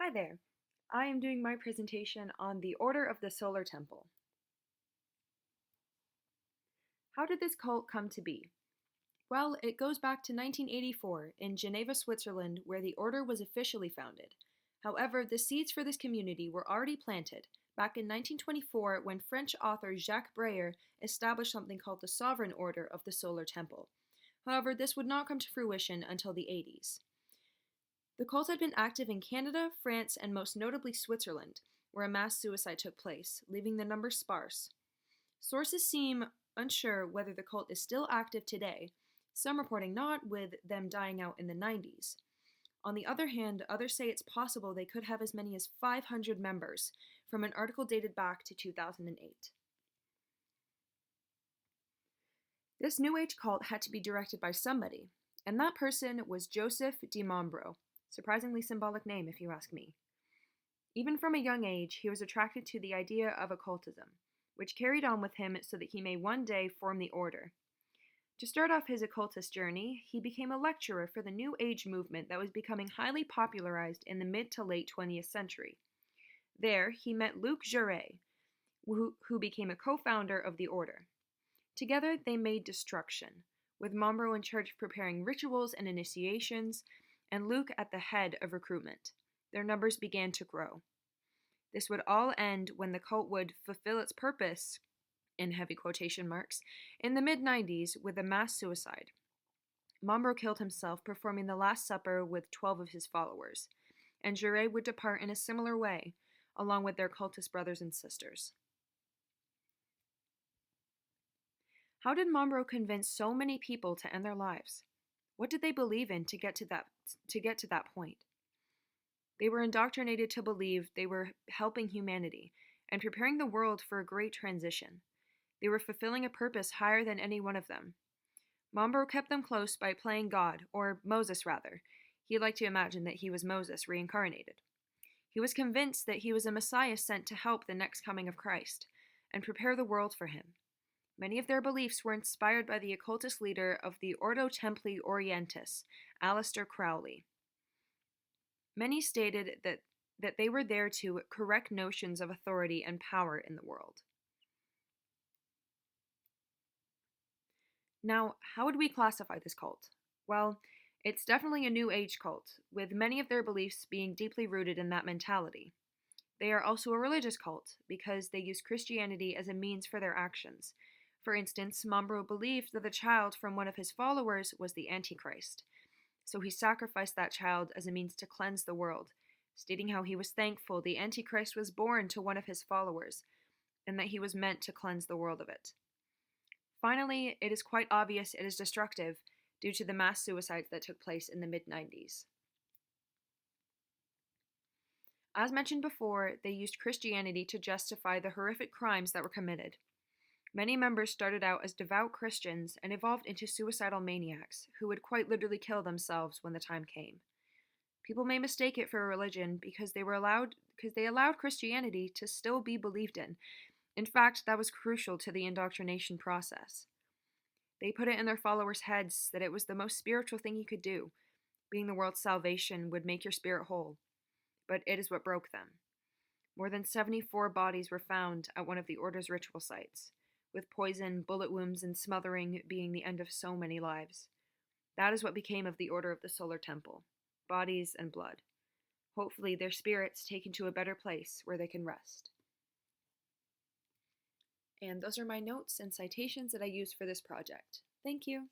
Hi there. I am doing my presentation on the Order of the Solar Temple. How did this cult come to be? Well, it goes back to 1984 in Geneva, Switzerland, where the order was officially founded. However, the seeds for this community were already planted back in 1924 when French author Jacques Breyer established something called the Sovereign Order of the Solar Temple. However, this would not come to fruition until the 80s. The cult had been active in Canada, France, and most notably Switzerland, where a mass suicide took place, leaving the numbers sparse. Sources seem unsure whether the cult is still active today, some reporting not, with them dying out in the 90s. On the other hand, others say it's possible they could have as many as 500 members, from an article dated back to 2008. This New Age cult had to be directed by somebody, and that person was Joseph de Mombro. Surprisingly symbolic name, if you ask me. Even from a young age, he was attracted to the idea of occultism, which carried on with him so that he may one day form the order. To start off his occultist journey, he became a lecturer for the New Age movement that was becoming highly popularized in the mid to late 20th century. There, he met Luc Jouret, who became a co-founder of the order. Together, they made destruction, with Mombro in charge of preparing rituals and initiations, and Luke at the head of recruitment. Their numbers began to grow. This would all end when the cult would fulfill its purpose, in heavy quotation marks, in the mid-90s with a mass suicide. Mombro killed himself performing the Last Supper with 12 of his followers, and Jouret would depart in a similar way, along with their cultist brothers and sisters. How did Mombro convince so many people to end their lives? What did they believe in to get to that point? They were indoctrinated to believe they were helping humanity and preparing the world for a great transition. They were fulfilling a purpose higher than any one of them. Mombro kept them close by playing God, or Moses rather. He liked to imagine that he was Moses reincarnated. He was convinced that he was a Messiah sent to help the next coming of Christ and prepare the world for him. Many of their beliefs were inspired by the occultist leader of the Ordo Templi Orientis, Aleister Crowley. Many stated that they were there to correct notions of authority and power in the world. Now, how would we classify this cult? Well, it's definitely a New Age cult, with many of their beliefs being deeply rooted in that mentality. They are also a religious cult, because they use Christianity as a means for their actions. For instance, Mombro believed that the child from one of his followers was the Antichrist, so he sacrificed that child as a means to cleanse the world, stating how he was thankful the Antichrist was born to one of his followers, and that he was meant to cleanse the world of it. Finally, it is quite obvious it is destructive due to the mass suicides that took place in the mid-90s. As mentioned before, they used Christianity to justify the horrific crimes that were committed. Many members started out as devout Christians and evolved into suicidal maniacs who would quite literally kill themselves when the time came. People may mistake it for a religion because they allowed Christianity to still be believed in. In fact, that was crucial to the indoctrination process. They put it in their followers' heads that it was the most spiritual thing you could do. Being the world's salvation would make your spirit whole. But it is what broke them. More than 74 bodies were found at one of the Order's ritual sites, with poison, bullet wounds, and smothering being the end of so many lives. That is what became of the Order of the Solar Temple. Bodies and blood. Hopefully their spirits taken to a better place where they can rest. And those are my notes and citations that I used for this project. Thank you.